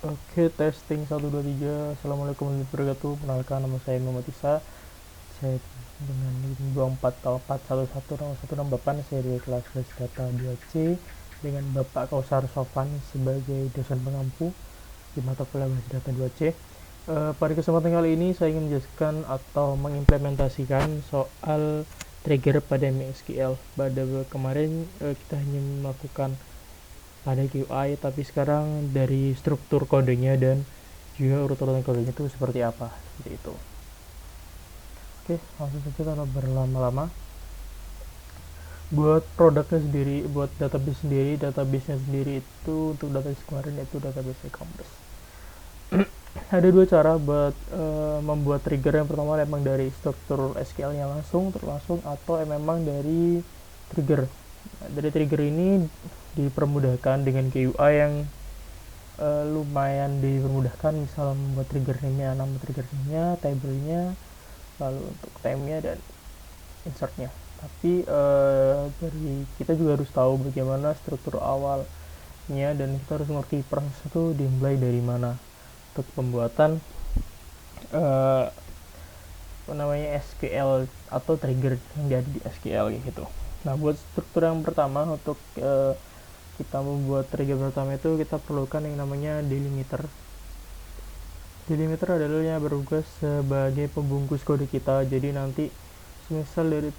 Oke, testing 1 2 3. Assalamualaikum warahmatullahi wabarakatuh. Perkenalkan, nama saya Muhammad Isa. Saya dengan NIM 244411 saya dari kelas Data 2C dengan Bapak Kausar Sofan sebagai dosen pengampu di mata kuliah Bahasa Data 2C. Pada kesempatan kali ini saya ingin menjelaskan atau mengimplementasikan soal trigger pada MySQL. Pada kemarin kita hanya melakukan pada GUI, tapi sekarang dari struktur kodenya dan juga urutan kodenya itu seperti apa, seperti itu. Oke, langsung saja tanpa berlama-lama. Buat produknya sendiri, buat database-nya sendiri itu untuk database kemarin itu database e-commerce. Ada dua cara buat membuat trigger. Yang pertama memang dari struktur SQL-nya langsung atau memang dari trigger. Dari trigger ini dipermudahkan dengan GUI yang lumayan dipermudahkan, misal membuat trigger name-nya, nama trigger name-nya, table-nya, lalu untuk time-nya dan insert-nya. Tapi dari kita juga harus tahu bagaimana struktur awalnya dan kita harus mengerti proses itu dimulai dari mana untuk pembuatan SQL atau trigger yang ada di SQL gitu. Nah, buat struktur yang pertama untuk kita membuat trigger pertama itu kita perlukan yang namanya delimiter. Delimiter adalah yang bertugas sebagai pembungkus kode kita. Jadi nanti misal dari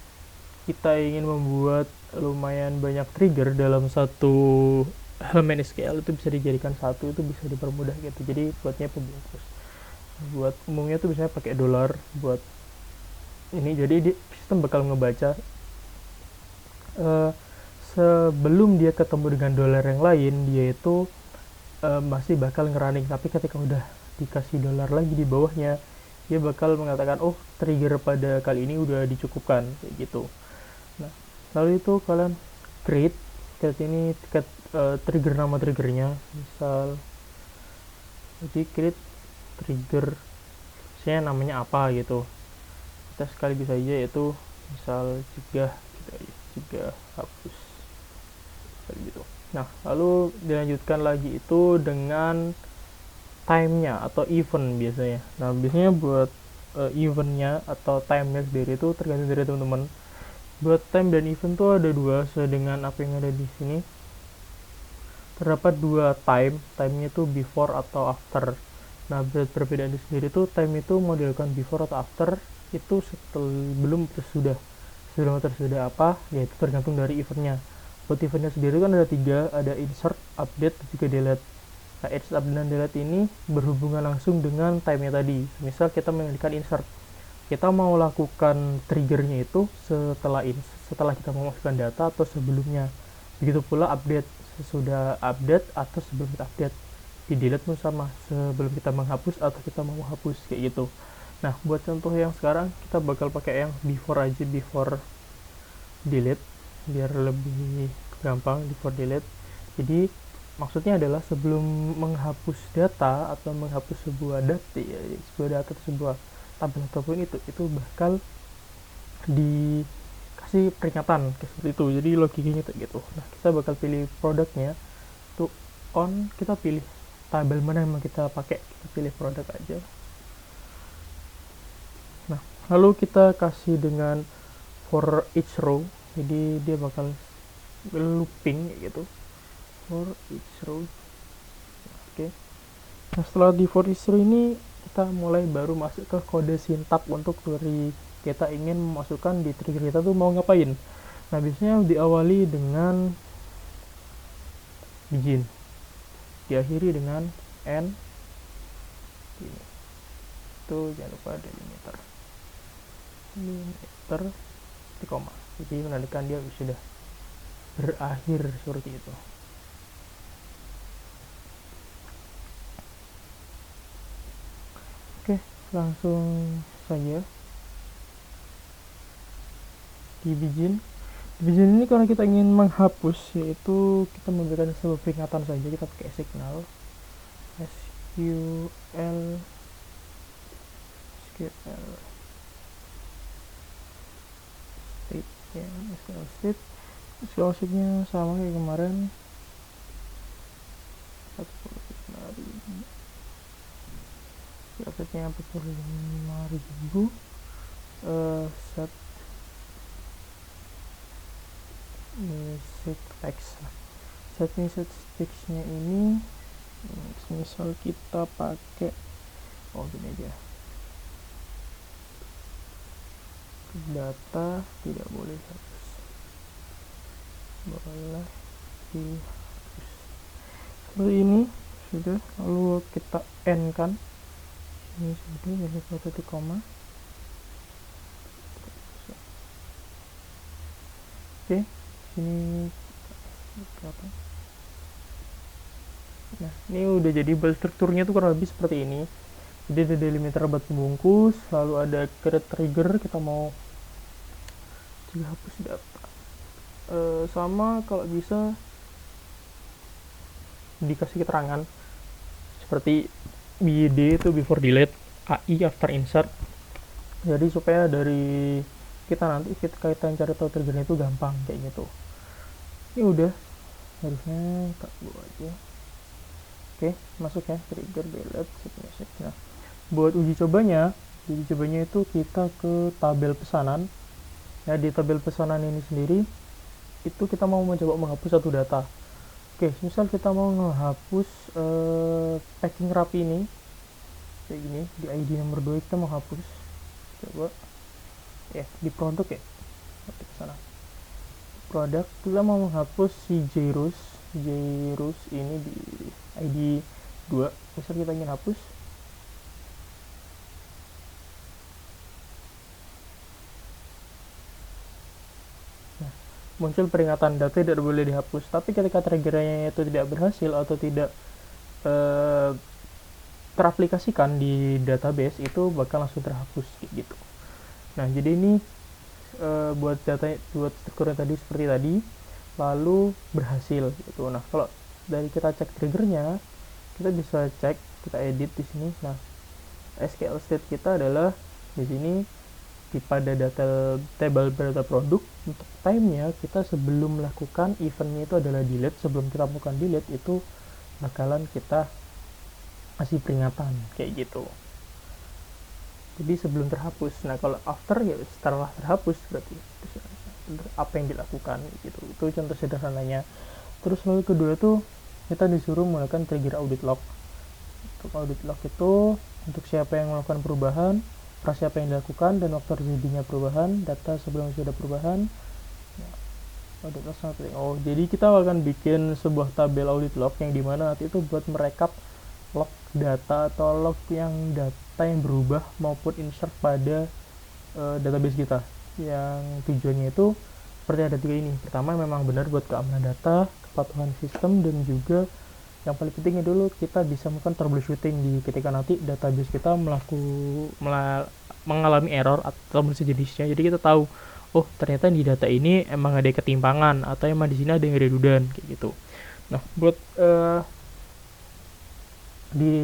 kita ingin membuat lumayan banyak trigger dalam satu elemen SQL, itu bisa dijadikan satu, itu bisa dipermudah gitu. Jadi buatnya pembungkus. Buat umumnya tuh biasanya pakai $, buat ini. Jadi sistem bakal ngebaca sebelum dia ketemu dengan $, yang lain, dia itu masih bakal ngerunning. Tapi ketika udah dikasih $, lagi di bawahnya, dia bakal mengatakan, oh, trigger pada kali ini udah dicukupkan, kayak gitu. Nah, lalu itu kalian create ini trigger, nama triggernya, misal jadi create trigger, misalnya namanya apa gitu. Kita sekali bisa aja, yaitu misal juga hapus gitu. Nah, lalu dilanjutkan lagi itu dengan time-nya atau event biasanya. Nah, biasanya buat event-nya atau time-nya sendiri itu tergantung dari teman-teman. Buat time dan event tuh ada dua, sesuai dengan apa yang ada di sini. Terdapat dua time-nya itu before atau after. Nah, perbedaan di sendiri tuh time itu mau dilakukan before atau after, itu belum atau sudah. Sebelum atau sudah apa, yaitu tergantung dari eventnya. Buat eventnya sendiri kan ada 3, ada insert, update, dan juga delete. Nah, insert, update, dan delete ini berhubungan langsung dengan time-nya tadi. Misal kita mengalihkan insert, kita mau lakukan triggernya itu setelah kita memasukkan data atau sebelumnya. Begitu pula update, sesudah update atau sebelum kita update. Di delete pun sama, sebelum kita menghapus atau kita mau menghapus, kayak gitu. Nah, buat contoh yang sekarang kita bakal pakai yang before aja, before delete, biar lebih gampang. Before delete, jadi maksudnya adalah sebelum menghapus data atau menghapus sebuah data, atau sebuah tabel ataupun itu bakal dikasih peringatan seperti itu. Jadi logikanya gitu. Nah, kita bakal pilih produknya tuh on, kita pilih tabel mana yang mau kita pakai, kita pilih produk aja. Nah, lalu kita kasih dengan for each row, jadi dia bakal looping gitu for each row. Oke. Nah, setelah di for each row ini kita mulai baru masuk ke kode sintak untuk dari kita ingin memasukkan di trigger kita tuh mau ngapain. Nah, biasanya diawali dengan begin, diakhiri dengan n, ini itu jangan lupa delimiter di koma, jadi menandakan dia sudah berakhir seperti itu. Oke, langsung saja di begin. Di begin ini karena kita ingin menghapus, yaitu kita memberikan sebuah peringatan saja, kita pakai signal SQL state ya, SQL state-nya sama kayak kemarin. setnya 45.000. Set message text. Set message textnya ini misal kita pakai gini aja, data tidak boleh hapus, boleh dihapus seperti ini. Sudah, lalu kita end kan, ini sudah jadi satu titik koma. Oke, sini berapa? Nah, ini udah jadi build strukturnya tuh kurang lebih seperti ini. Jadi ada delimiter buat pembungkus, lalu ada create trigger, kita mau juga hapus data. Sama kalau bisa dikasih keterangan seperti BD itu before delete, AI after insert. Jadi supaya dari kita nanti kita cari tahu triggernya itu gampang kayak gitu. Ini udah, harusnya tak buat aja. Oke, masuk ya trigger delete set message. Nah, buat uji cobanya itu kita ke tabel pesanan. Ya, di tabel pesanan ini sendiri itu kita mau mencoba menghapus satu data. Oke, misal kita mau menghapus packing rapi ini kayak gini, di ID nomor 2 kita mau hapus. Coba ya di produk ya, ke sana produk kita mau menghapus si Jairus ini di ID 2. Misal kita ingin hapus, muncul peringatan data tidak boleh dihapus. Tapi ketika triggernya itu tidak berhasil atau tidak teraplikasikan di database, itu bakal langsung terhapus gitu. Nah, jadi ini buat strukturnya tadi seperti tadi, lalu berhasil gitu. Nah, kalau dari kita cek triggernya, kita bisa cek, kita edit di sini. Nah, SQL state kita adalah di sini pada table data produk. Untuk time-nya, kita sebelum melakukan eventnya itu adalah delete. Sebelum kita melakukan delete itu bakalan kita kasih peringatan kayak gitu. Jadi sebelum terhapus. Nah, kalau after ya setelah terhapus berarti apa yang dilakukan gitu. Itu contoh sederhananya. Terus lalu kedua tuh kita disuruh menggunakan trigger audit log. Untuk audit log itu untuk siapa yang melakukan perubahan, siapa yang dilakukan, dan waktu terjadinya perubahan, data sebelum sudah perubahan. Audit log sangat penting. Jadi kita akan bikin sebuah tabel audit log yang dimana nanti itu buat merekap log data atau log yang data yang berubah maupun insert pada database kita. Yang tujuannya itu seperti ada 3 ini. Pertama, memang benar buat keamanan data, kepatuhan sistem, dan juga yang paling pentingnya dulu kita bisa melakukan troubleshooting di ketika nanti database kita mengalami error atau sejenisnya. Jadi kita tahu, oh ternyata di data ini emang ada ketimpangan atau emang di sini ada yang redundant kayak gitu. Nah, buat di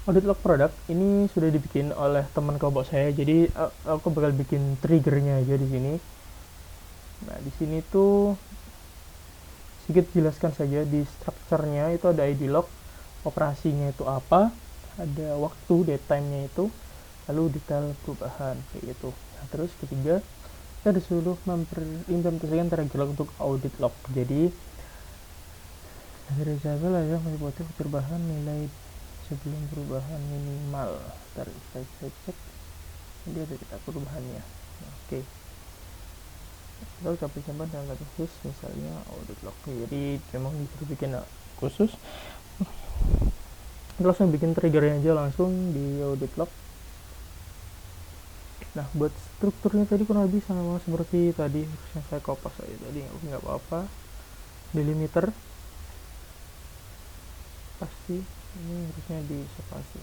audit log produk ini sudah dibikin oleh teman kelompok saya. Jadi aku bakal bikin triggernya aja di sini. Nah, di sini tuh sedikit jelaskan saja di strukturnya itu ada ID log, operasinya itu apa, ada waktu date time-nya itu, lalu detail perubahan kayak gitu. Nah, terus ketiga kita disuruh mengimplementasikan trigger log untuk audit log. Jadi dari tabel ada meliputi perubahan nilai sebelum perubahan minimal. Ntar saya cek ini ada kita perubahannya. Oke, kita simpan dalam kartu khusus, misalnya audit log. Jadi memang disuruh bikin khusus. Kita langsung bikin triggernya aja langsung di audit log. Nah, buat strukturnya tadi kurang lebih sama seperti tadi, harusnya saya kopas aja tadi, nggak apa-apa. Delimiter pasti ini harusnya di spasi.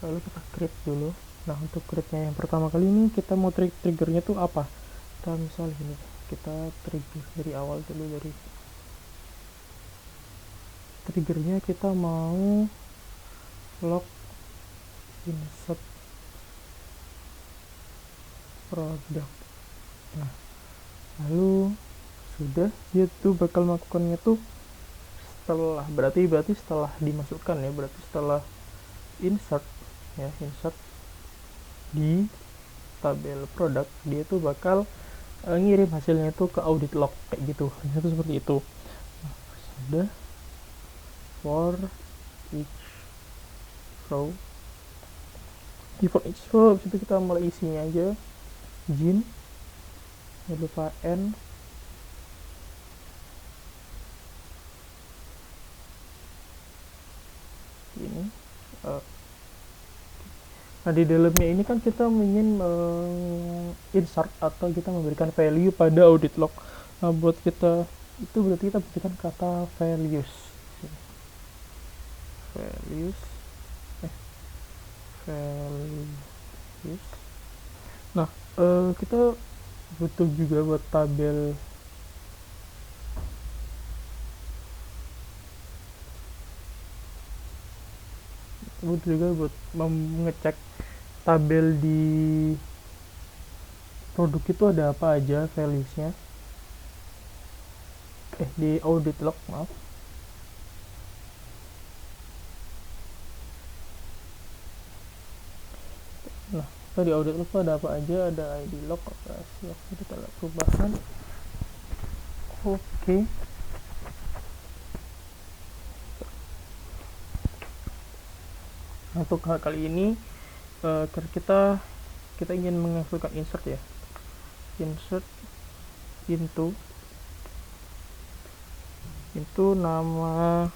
Lalu kita create dulu. Nah, untuk create-nya yang pertama kali ini kita mau triggernya tuh apa? Kita misal ini, kita trigger dari awal dulu. Dari triggernya kita mau log insert produk. Nah, lalu sudah dia tuh bakal melakukannya tuh berarti setelah dimasukkan ya, berarti setelah insert ya, insert di tabel produk, dia tuh bakal ngirim hasilnya itu ke audit log kayak gitu. Itu seperti itu. Nah, ada for each row, for each row itu kita mulai isinya aja, gin, jangan lupa n, ini. Nah, di dalamnya ini kan kita ingin insert atau kita memberikan value pada audit log. Nah, buat kita itu berarti kita berikan kata values. Values. Values. Nah, kita butuh juga buat tabel buat mengecek tabel di produk itu ada apa aja valuesnya, di audit log, maaf. Nah, kita di audit log ada apa aja, ada ID log, operasi, kita lihat perubahan. Oke. Untuk kali ini kita ingin mengasukkan insert ya, insert into nama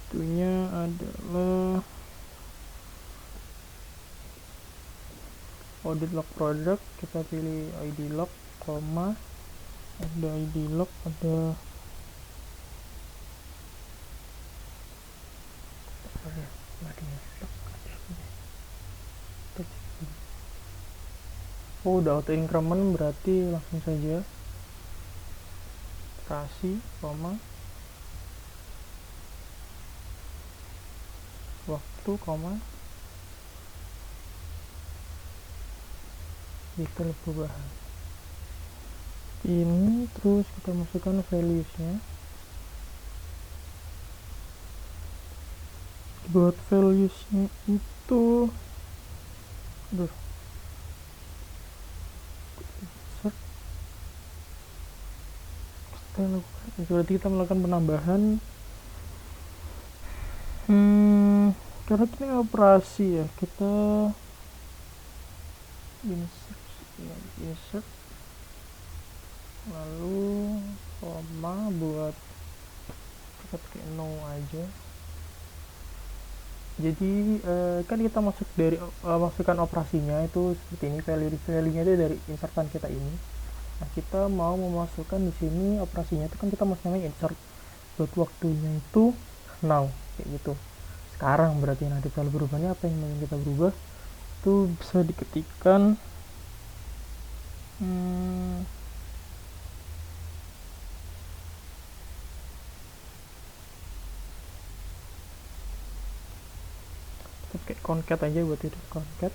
itunya adalah audit log product, kita pilih ID log, koma, ada ID log, ada udah auto increment, berarti langsung saja operasi, koma, waktu, koma, detail perubahan ini. Terus kita masukkan valuesnya. Buat valuesnya itu berarti kita melakukan penambahan karena ini operasi ya, kita insert lalu koma, buat kita pakai no aja. Jadi kan kita masukkan operasinya itu seperti ini, value-nya itu dari insertan kita ini. Nah, kita mau memasukkan di sini operasinya itu kan kita masukkan insert, buat waktunya itu now kayak gitu. Sekarang berarti nanti kalau berubahnya apa yang ingin kita berubah itu bisa diketikkan pakai concat aja, buat itu concat.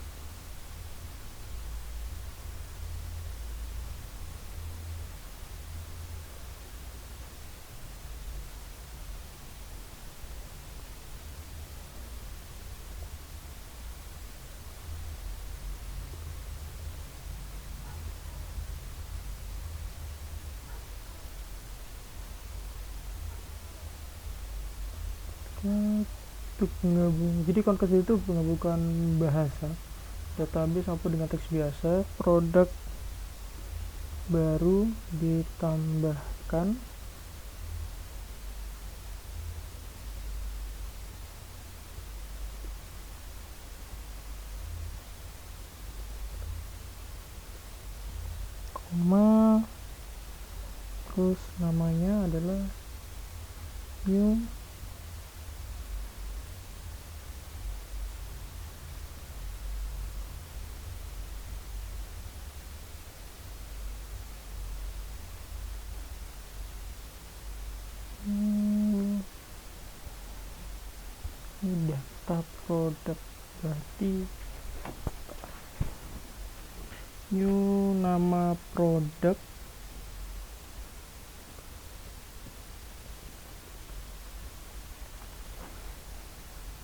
Untuk penggabung, jadi concat itu penggabungan bahasa database maupun dengan teks biasa. Produk baru ditambahkan koma, terus namanya adalah new data produk, berarti new nama produk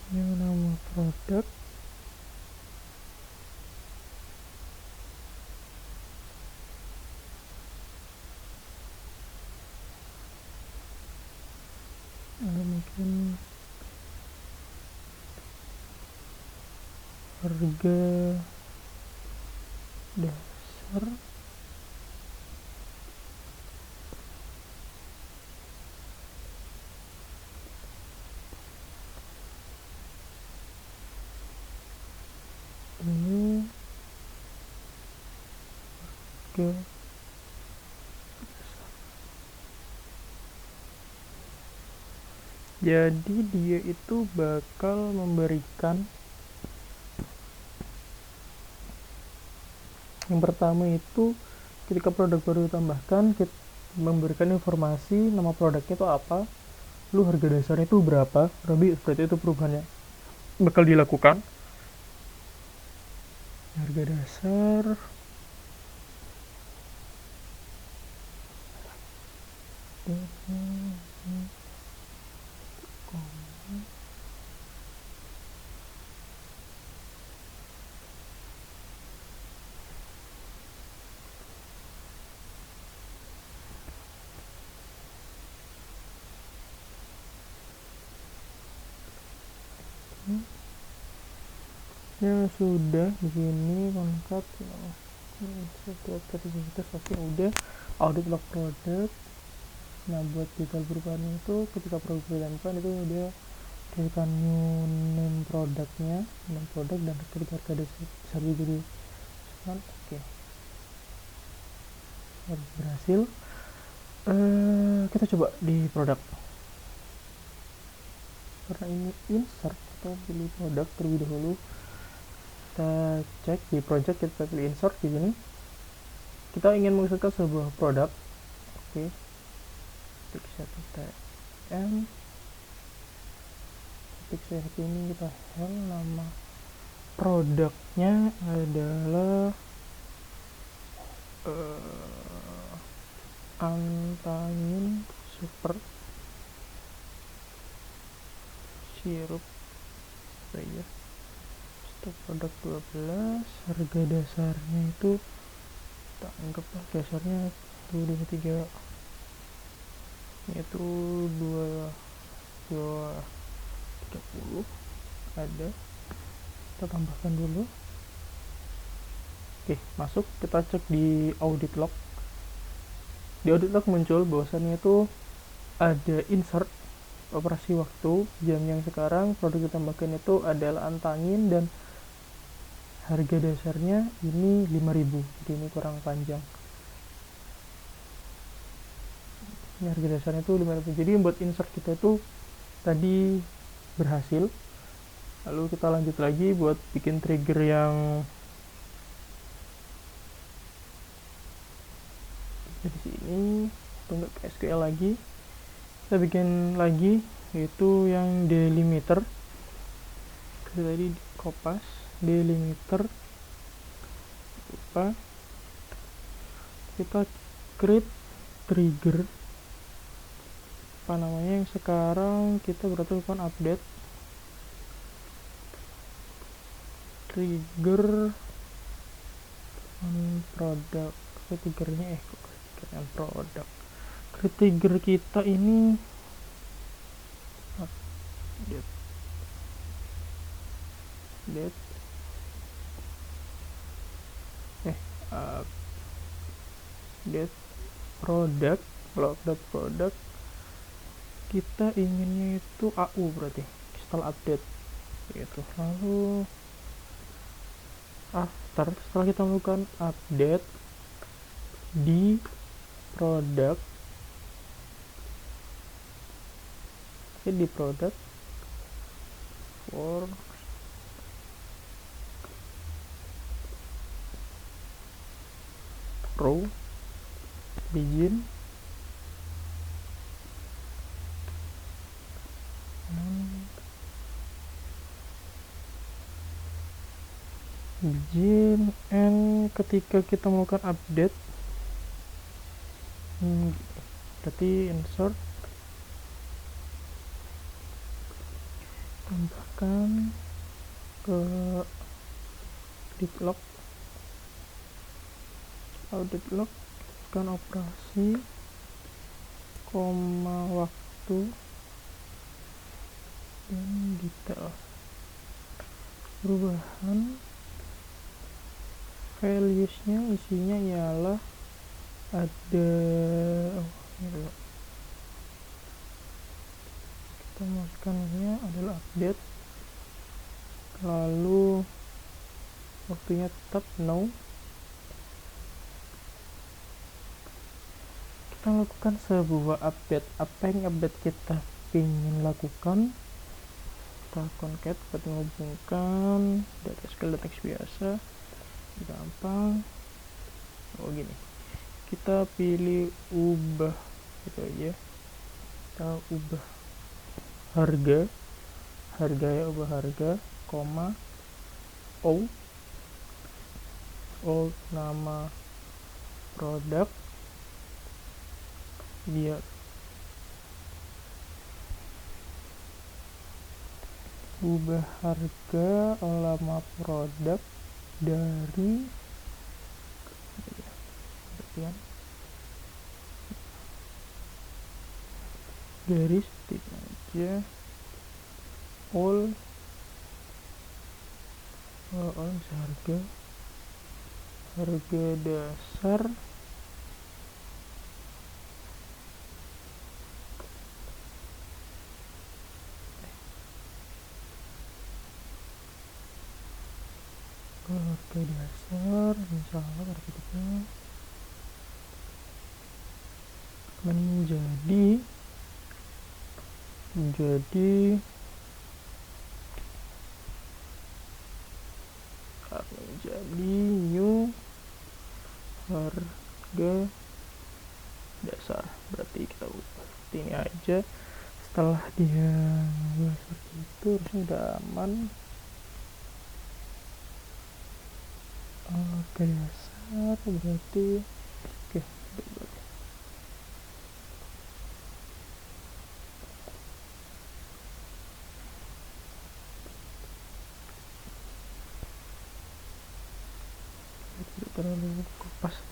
yang nama produk, atau mungkin harga dasar, ini harga. Jadi dia itu bakal memberikan, yang pertama itu ketika produk baru ditambahkan, kita memberikan informasi nama produknya itu apa, lalu harga dasarnya itu berapa, lebih seperti itu perubahannya bakal dilakukan. Harga dasar, ya sudah begini kontak setiap sertifikat pasti udah audit log produk. Nah buat detail perubahannya itu ketika produk ditambahkan itu dia diberikan new name produknya, name produk, dan ketika harga dasar jadi kan oke. Berhasil. Kita coba di produk, karena ini insert kita pilih produk terlebih dahulu. Kita cek di project, kita pilih insert. Di sini kita ingin menginsertkan sebuah produk. Oke, ketik satu tm, ketik satu ini kita hel, nama produknya adalah Antamin Super Sirup ya. Stok produk 12, harga dasarnya itu kita anggaplah dasarnya 223, yaitu 230 ada, kita tambahkan dulu. Oke, masuk. Kita cek di audit log. Di audit log muncul bahwasannya itu ada insert operasi waktu, jam yang sekarang produk ditambahkan itu adalah antangin, dan harga dasarnya ini 5.000. Jadi ini kurang panjang. Ini harga dasarnya itu 5.000. Jadi buat insert kita itu tadi berhasil. Lalu kita lanjut lagi buat bikin trigger yang di sini, atau enggak ke SQL lagi. Kita bikin lagi yaitu yang delimiter. Tadi kopas delimiter lupa, kita create trigger apa namanya, yang sekarang kita berarti lakukan update trigger on product. Triggernya on product, trigger kita ini update product. Kalau update product kita inginnya itu AU, berarti setelah update gitu. Lalu setelah kita melakukan update di product, di product for row begin and ketika kita melakukan update berarti insert, tambahkan ke audit log kan operasi koma waktu dan detail. Perubahan values-nya isinya ialah ada kita masukkannya adalah update, lalu waktunya tetap no. Kita lakukan sebuah update. Apa yang update kita ingin lakukan, kita concat, kita menghubungkan data SQL teks biasa, gampang. Gini, kita pilih ubah gitu aja, kita ubah harga ya, ubah harga koma old nama produk, dia ubah harga nama produk dari seperti aja all harga dasar misalnya harganya menjadi new harga dasar. Berarti kita ubah seperti ini aja. Setelah dia seperti itu harusnya udah aman. Harga dasar berarti oke.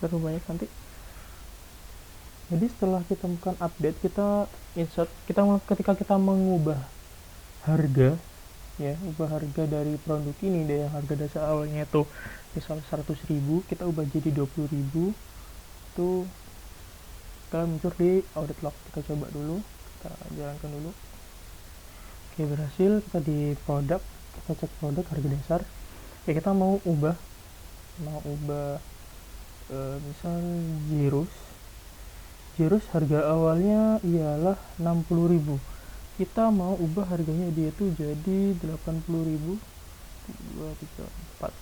terlalu banyak nanti. Jadi setelah kita melakukan update, kita insert, ketika kita mengubah harga ya, ubah harga dari produk ini, dari harga dasar awalnya itu misal 100.000, kita ubah jadi 20.000, itu kalau muncul di audit log. Kita coba dulu, kita jalankan dulu. Oke, berhasil. Kita di produk, kita cek produk harga dasar ya, kita mau ubah misal Jirus harga awalnya ialah 60.000, kita mau ubah harganya dia tuh jadi 80.000. 2, 3, 4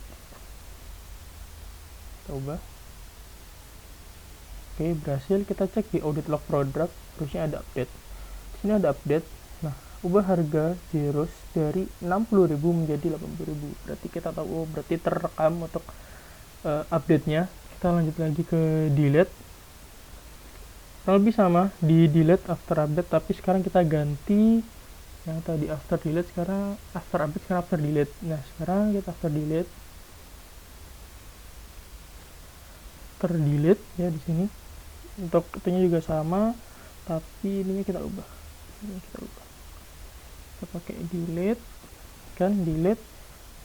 kita ubah. Oke, berhasil. Kita cek di audit log produk, terusnya ada update. Di sini ada update. Nah, ubah harga Jirus dari 60.000 menjadi 80.000. Berarti kita tahu, berarti terekam untuk update-nya. Kita lanjut lagi ke delete. Kurang lebih sama, di delete after update, tapi sekarang kita ganti yang tadi after delete, sekarang after update, sekarang after delete. Nah, sekarang kita after delete ya di sini. Untuk itunya juga sama, tapi ininya kita ubah. Kita pakai delete,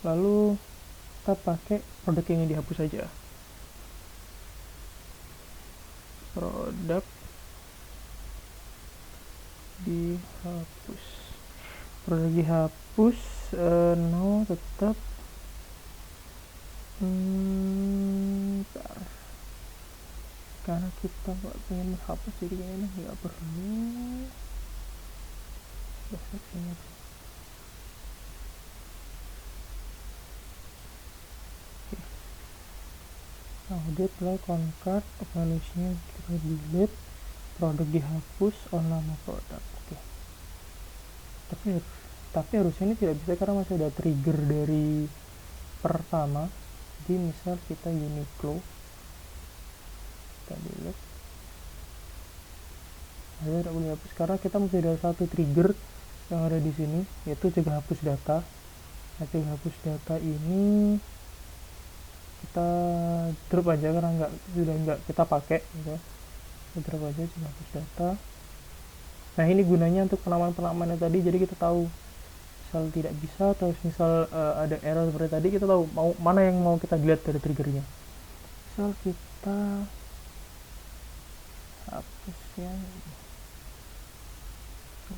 lalu kita pakai produk yang dihapus saja. Produk dihapus, no tetap. Karena kita nggak pengen menghapus, jadi ini nggak perlu. Audit lah concat, values-nya kita delete, produk dihapus, nama produk. Oke. Tapi harusnya ini tidak bisa karena masih ada trigger dari pertama. Jadi misal kita Uniqlo, kita delete, tidak boleh hapus karena kita masih ada satu trigger yang ada di sini, yaitu cegah hapus data. Nah, cegah hapus data ini kita drop aja karena sudah nggak kita pakai gitu. Kita drop aja cegah hapus data. Nah, ini gunanya untuk penamaan-penamaannya tadi, jadi kita tahu misal tidak bisa atau misal ada error seperti tadi, kita tahu mau mana yang mau kita delete dari triggernya. Misal kita hapus yang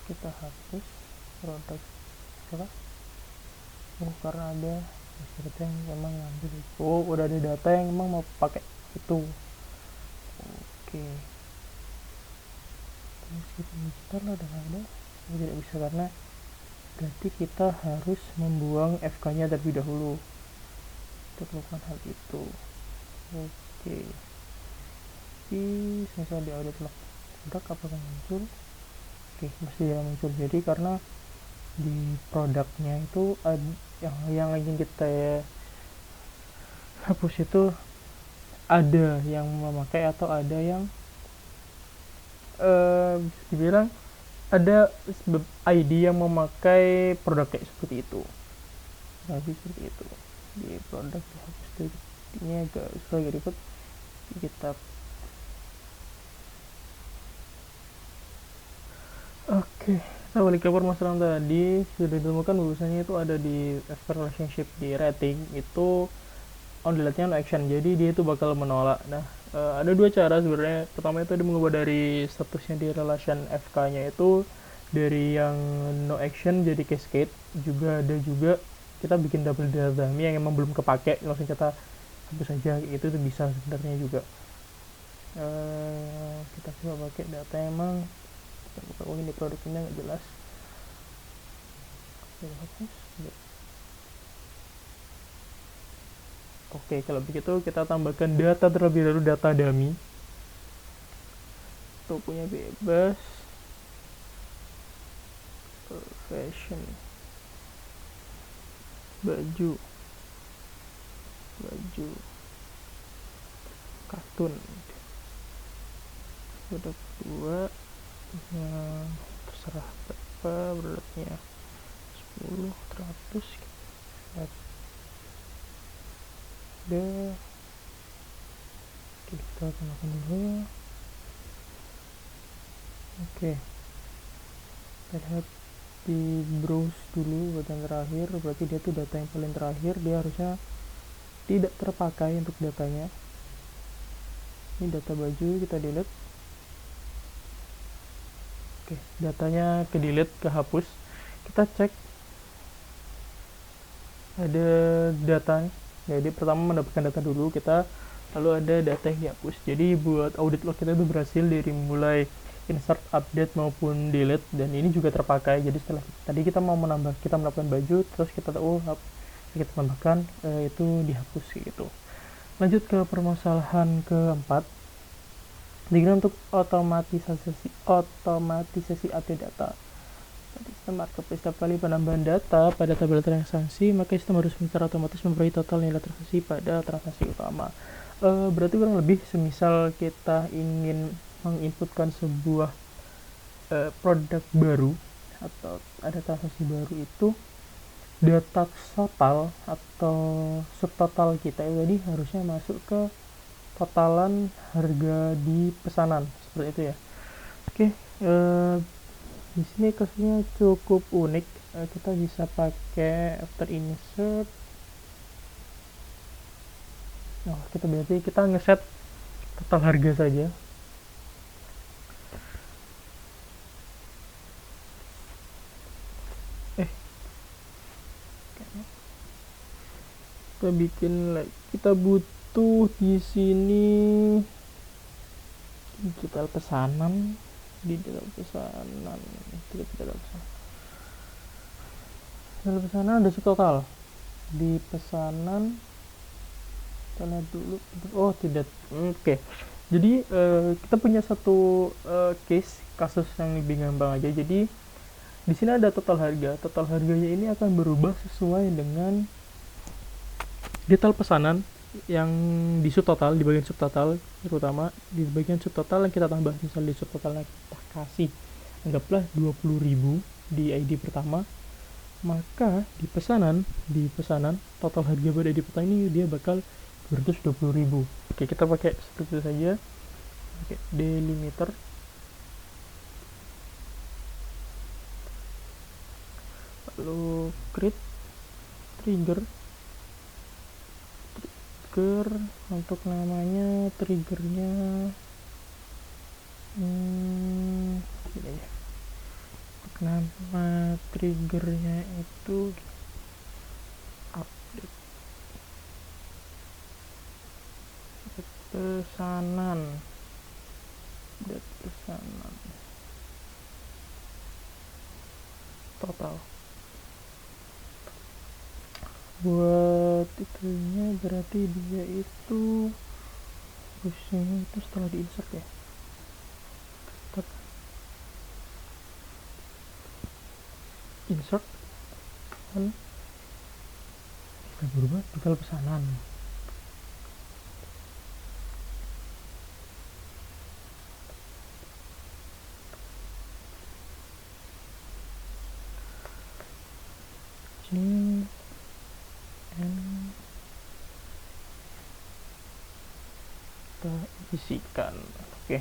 kita hapus produk apa? Karena ada data yang memang ngambil itu. Udah ada data yang memang mau pakai itu. Oke. Meskipun digital ada tidak bisa karena berarti kita harus membuang FK nya terlebih dahulu untuk melakukan hal itu. Oke. Misal di audit log produk apakah muncul? Oke, mesti ya muncul. Jadi karena di produknya itu yang ingin kita hapus itu ada yang memakai atau ada yang dibilang ada ID yang memakai produk kayak seperti itu. Tapi seperti itu di produk dihapus. Ini agak ribet. Kita oke, kita balik ke permasalahan tadi. Sudah ditemukan bahwasanya itu ada di relationship di rating itu on delete-nya no action, jadi dia itu bakal menolak. Nah, ada dua cara sebenarnya. Pertama itu dia mengubah dari statusnya di relation FK nya itu dari yang no action jadi cascade. Juga ada juga kita bikin double data dummy yang emang belum kepake, langsung kita hapus saja, itu bisa sebenarnya juga. Kita coba pakai data emang ini produknya nggak jelas. Oke, kalau begitu kita tambahkan data terlebih dahulu, data dummy. Itu punya bebas. Fashion. Baju. Kartun. Produk 2. Terserah berapa beratnya, 10, 100 udah. Kita tambahkan dulu. Oke, kita lihat di browse dulu buat yang terakhir. Berarti dia tuh data yang paling terakhir, dia harusnya tidak terpakai untuk datanya. Ini data baju, kita delete. Oke, datanya ke delete, kehapus. Kita cek ada data. Jadi pertama mendapatkan data dulu kita, lalu ada data yang dihapus. Jadi buat audit log kita itu berhasil dari mulai insert, update maupun delete, dan ini juga terpakai. Jadi setelah tadi kita mau kita mendapatkan baju, terus kita tahu kita tambahkan itu dihapus gitu. Lanjut ke permasalahan keempat. Digunakan untuk otomatisasi AT data. Sistem marketplace setiap kali penambahan data pada tabel transaksi, maka sistem harus secara otomatis memperoleh total nilai transaksi pada transaksi utama. Berarti kurang lebih semisal kita ingin menginputkan sebuah produk baru atau ada transaksi baru, itu data total atau subtotal kita itu tadi harusnya masuk ke totalan harga di pesanan, seperti itu ya. Oke, di sini kasusnya cukup unik. Kita bisa pakai after insert. Nah, kita ngeset total harga saja. Kita bikin like, kita butuh di sini digital pesanan. Digital pesanan ada subtotal di pesanan. Kita lihat dulu. Oh, tidak. Oke. Jadi kita punya satu kasus yang lebih gampang aja. Jadi di sini ada total harga. Total harganya ini akan berubah sesuai dengan detail pesanan yang di subtotal, di bagian subtotal, terutama di bagian subtotal yang kita tambah. Misal di subtotalnya kita kasih anggaplah 20.000, di ID pertama, maka di pesanan total harga pada ID pertama ini dia bakal 220.000. Oke, kita pakai seperti itu saja. Oke, delimiter. Lalu create trigger untuk namanya triggernya gini aja. Nama triggernya itu update pesanan, total. Buat itunya berarti dia itu harusnya itu setelah di insert ya. Insert kan kita berubah total pesanan. Ini kita isikan. Oke,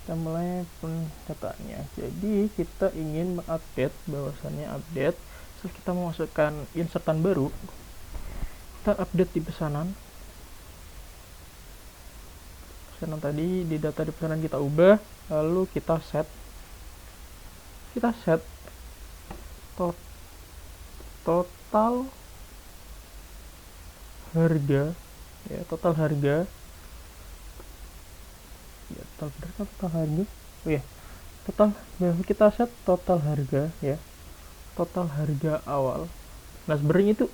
kita mulai pendatanya. Jadi kita ingin mengupdate, bahwasannya update setelah kita memasukkan insertan baru, kita update di pesanan tadi, di data di pesanan kita ubah, lalu kita set total harga ya, total harga kita set total harga ya, total harga awal. Nah, sebenarnya itu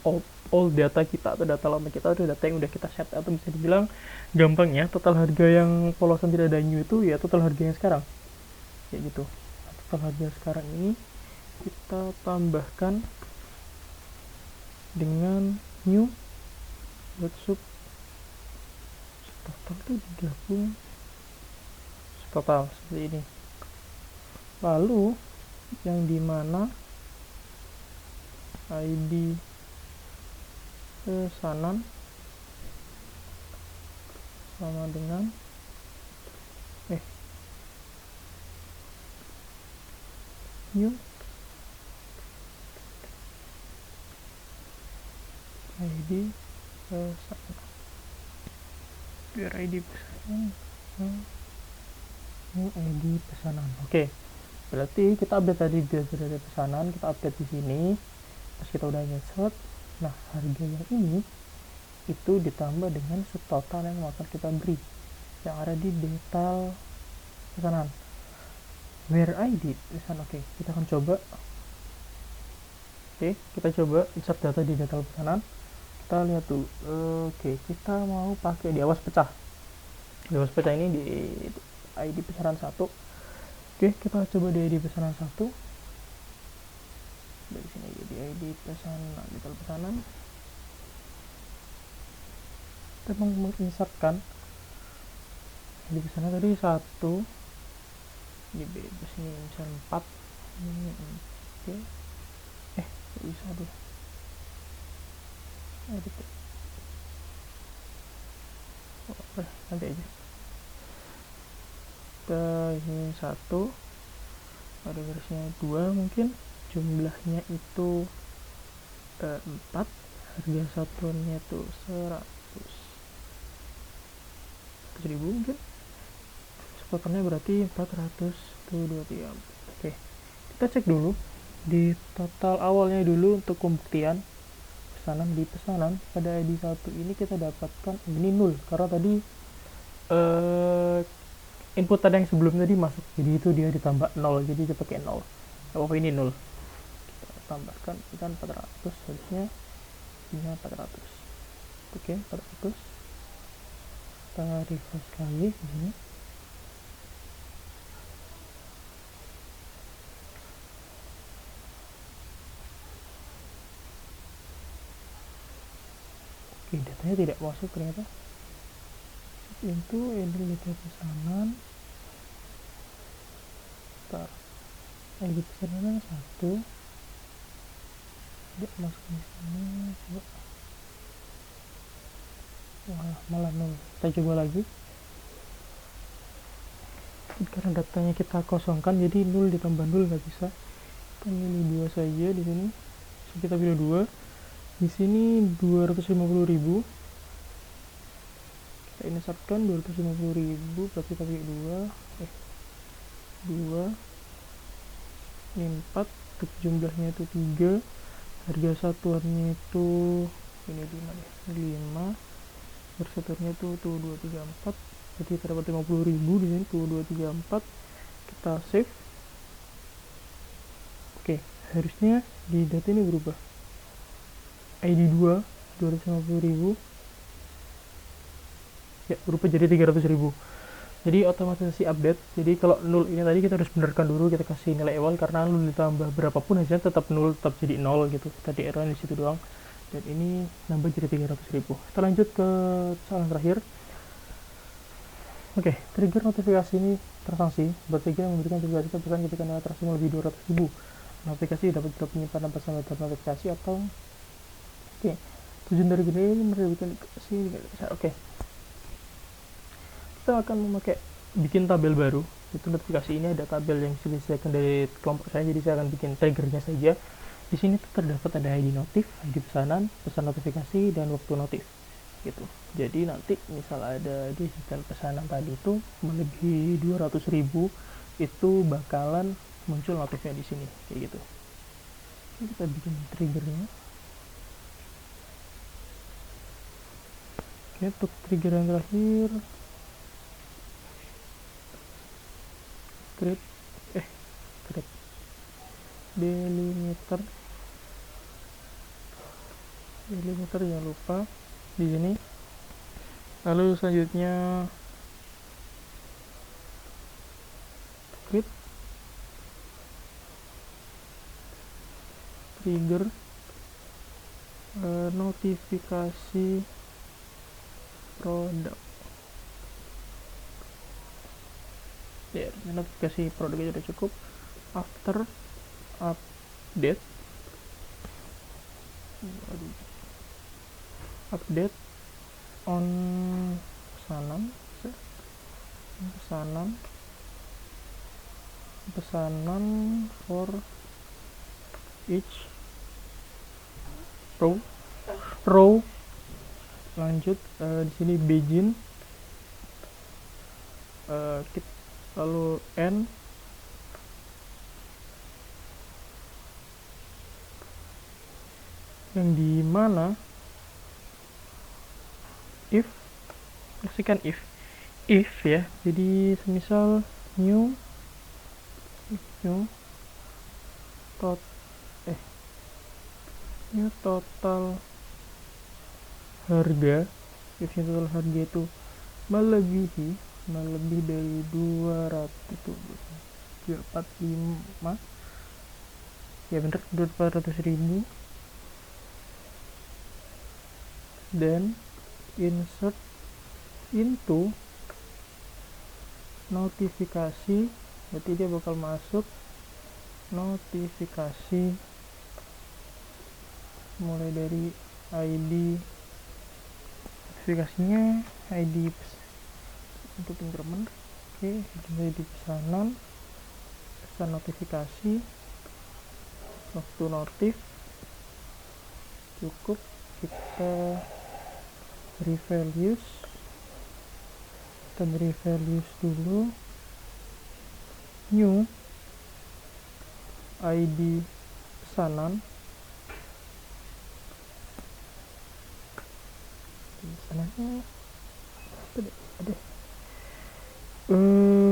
all data kita atau data lama kita, itu data yang udah kita set, atau bisa dibilang gampangnya total harga yang polosan tidak ada new itu ya total harga yang sekarang kayak gitu. Total harga sekarang ini kita tambahkan dengan new sub total itu digabung total seperti ini. Lalu yang dimana ID pesanan sama dengan new ID pesanan, biar ID pesanan new ID pesanan. Oke, berarti kita update tadi dari pesanan, kita update di sini. Terus kita udah insert. Nah, harga yang ini itu ditambah dengan subtotal yang akan kita beri yang ada di detail pesanan. Where ID pesanan. Oke, kita akan coba. Oke, kita coba insert data di detail pesanan. Kita lihat tuh. Oke, kita mau pakai di awas pecah. Di awas pecah ini di ID pesanan 1. Oke, kita coba di ID pesanan 1. Dari sini jadi ID pesanan, detail pesanan. Kita menginsertkan ID pesanan tadi 1. Di bebas ini misalnya 4. Oke. Bisa deh. Nanti aja. Kita ini 1. Ada versinya 2 mungkin. Jumlahnya itu 4, harga satuannya itu 100.000 mungkin, sepakannya berarti 400 tuh 23. Oke, kita cek dulu di total awalnya dulu untuk pembuktian pesanan. Di pesanan pada ID 1 ini kita dapatkan ini 0 karena tadi input tadi yang sebelum tadi masuk, jadi itu dia ditambah 0, jadi dia pakai 0. Apa ini 0, tambahkan kan 400, harusnya ini 400. Oke, 400. Kita refresh lagi di sini. Oke, datanya tidak masuk ternyata. Itu edit data pesanan. Bentar. ID pesanan 1, dia masukin di sini, coba. Wah, malah 0. Kita coba lagi. Karena datanya kita kosongkan, jadi 0 ditambah 0 nggak bisa. Kita pilih 2 saja di sini. So, kita pilih 2. Di sini 250.000. Kita insertkan 250.000, berarti kita pilih 2. Ini 4. Untuk jumlahnya itu 3. Harga satuannya itu ini 5 deh. 5. Harga satuannya itu tuh 2, 3, 4. Jadi terdapat 50.000 di sini tuh 2, 3, 4. Kita save. Oke, harusnya di data ini berubah. ID 2 250.000 ya berubah jadi 300.000. Jadi otomatisasi update. Jadi kalau 0 ini tadi kita harus benarkan dulu, kita kasih nilai awal, karena 0 ditambah berapapun hasilnya tetap 0, tetap jadi 0 gitu. Tadi error di situ doang. Dan ini nambah jadi 300.000. Kita lanjut ke soal terakhir. Oke, trigger notifikasi ini tersanksi. Bertrigger yang memberikan notifikasi pesan ketika nilai transaksi melebihi 200.000. Notifikasi dapat berupa penyimpanan pesan dan notifikasi atau tujuan dari ini memberikan notifikasi. Oke, kita akan memakai bikin tabel baru. Itu notifikasi ini ada tabel yang sudah disediakan dari kelompok saya, jadi saya akan bikin triggernya saja. Di sini terdapat ada ID notif, ID pesanan, pesan notifikasi, dan waktu notif gitu. Jadi nanti misal ada di sistem pesanan tadi itu melebihi 200.000, itu bakalan muncul notifnya di sini kayak gitu. Oke, kita bikin triggernya. Oke, untuk trigger yang terakhir create delimiter jangan lupa di sini. Lalu selanjutnya create trigger notifikasi produk. Ya, notifikasi produknya sudah cukup. After update on pesanan for each row. Lanjut di sini begin, lalu end, yang di mana if ya. Jadi semisal new total harga, if total harga itu melebihi dari 200 itu 245 ya bener 400.000, dan insert into notifikasi. Berarti dia bakal masuk notifikasi mulai dari ID notifikasinya, ID untuk increment. Oke, ID pesanan, pesan notifikasi, waktu notif cukup. Kita beri values dulu, new ID pesanannya ada.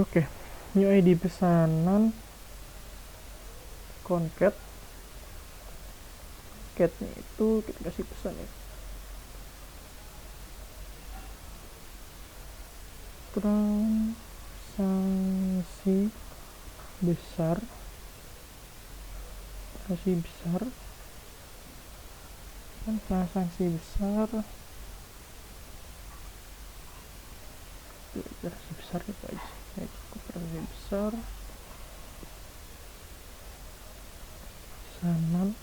Oke, new ID pesanan concat catnya itu kita kasih pesan ya, transaksi besar itu aja ya, cukup transaksi besar. pesanan,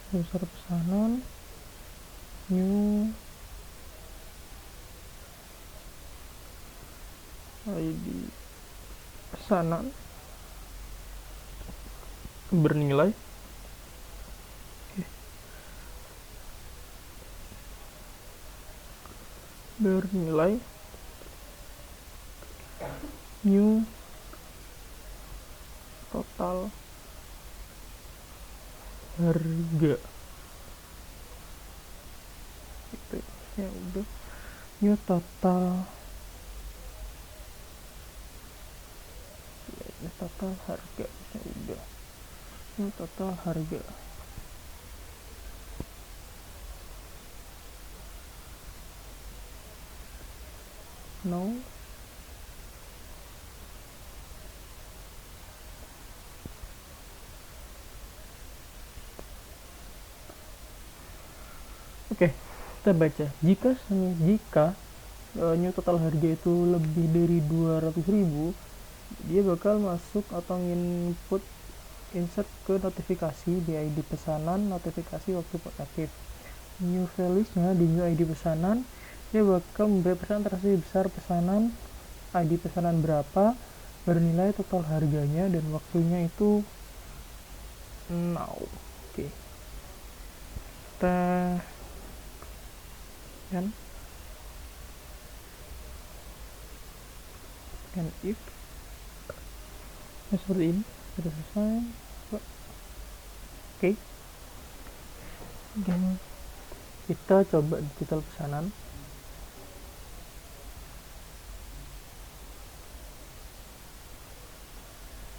besar pesanan, new ID pesanan bernilai new total harga itu ya udah, new total harga ya udah, new total harga no Oke, kita baca. Jika new total harga itu lebih dari 200.000, dia bakal masuk atau input insert ke notifikasi di ID pesanan, notifikasi waktu aktif. New values-nya di new ID pesanan, dia bakal memberi pesanan terasi besar pesanan, ID pesanan berapa, bernilai total harganya, dan waktunya itu now. Oke. Kita kan if seperti ini sudah selesai. Oke. Dan kita coba digital pesanan.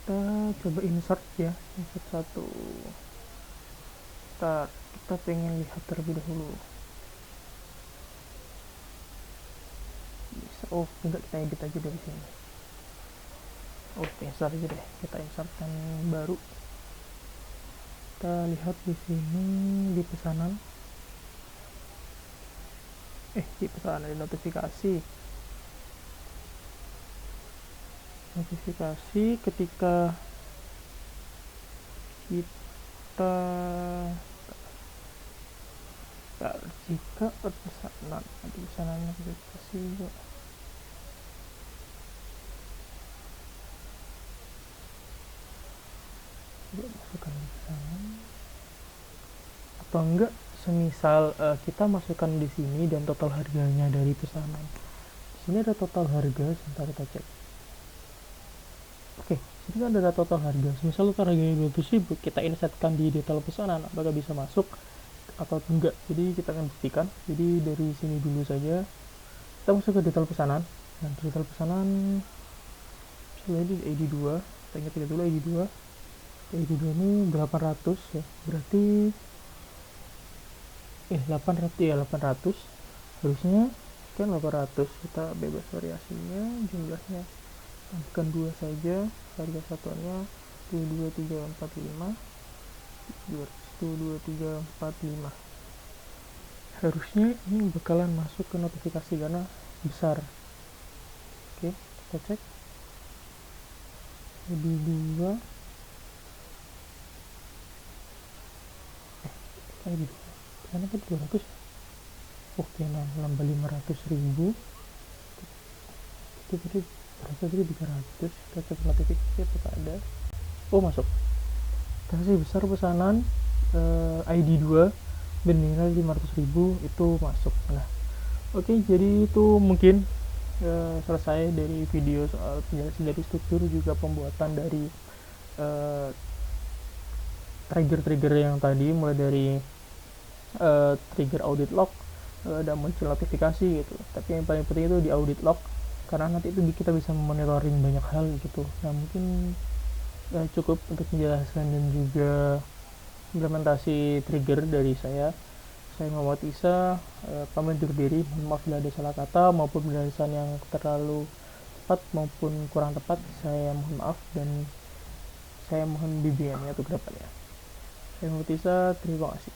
Kita coba insert ya, insert satu. Kita pengen lihat terlebih dahulu. Oh enggak, kita edit aja dari sini. Oke, insert aja deh, kita insert yang baru. Kita lihat di sini di pesanan, di pesanan ada notifikasi ketika kita jika pesanan ada pesanan notifikasi juga. Masukkan di sana atau enggak, semisal kita masukkan di sini dan total harganya dari pesanan. Di sini ada total harga, sebentar kita cek. Oke, sini kan ada total harga. Semisal total harganya 200.000, kita insertkan di detail pesanan, apakah bisa masuk atau enggak. Jadi kita akan buktikan. Jadi dari sini dulu saja kita masuk ke detail pesanan. Nah, detail pesanan misalnya di ID2, kita ingat dulu ID2 ini 800 ya, berarti 800 ya, 800 harusnya kan 800. Kita bebas variasinya, jumlahnya tambahkan 2 saja, harga satuannya 22345 22345. harusnya ini bakalan masuk ke notifikasi karena besar. Oke, kita cek lebih 2 ID karena kan 200. Oke, nambah 500.000. Itu berarti berapa tadi, 300. Kita cek notifikasi apakah ada. Oh, masuk. Kasih besar pesanan ID 2 bernilai 500.000 itu masuk. Nah, oke, jadi itu mungkin selesai dari video soal penjelasan dari struktur, juga pembuatan dari trigger-trigger yang tadi, mulai dari trigger audit log dan muncul notifikasi gitu. Tapi yang paling penting itu di audit log, karena nanti itu kita bisa monitoring banyak hal gitu. Nah, mungkin cukup untuk menjelaskan dan juga implementasi trigger dari saya. Muhammad Isa, pamit undur diri. Maaf bila ada salah kata maupun penjelasan yang terlalu tepat maupun kurang tepat, saya mohon maaf dan saya mohon bimbingannya untuk kedepannya. Saya Muhammad Isa, terima kasih.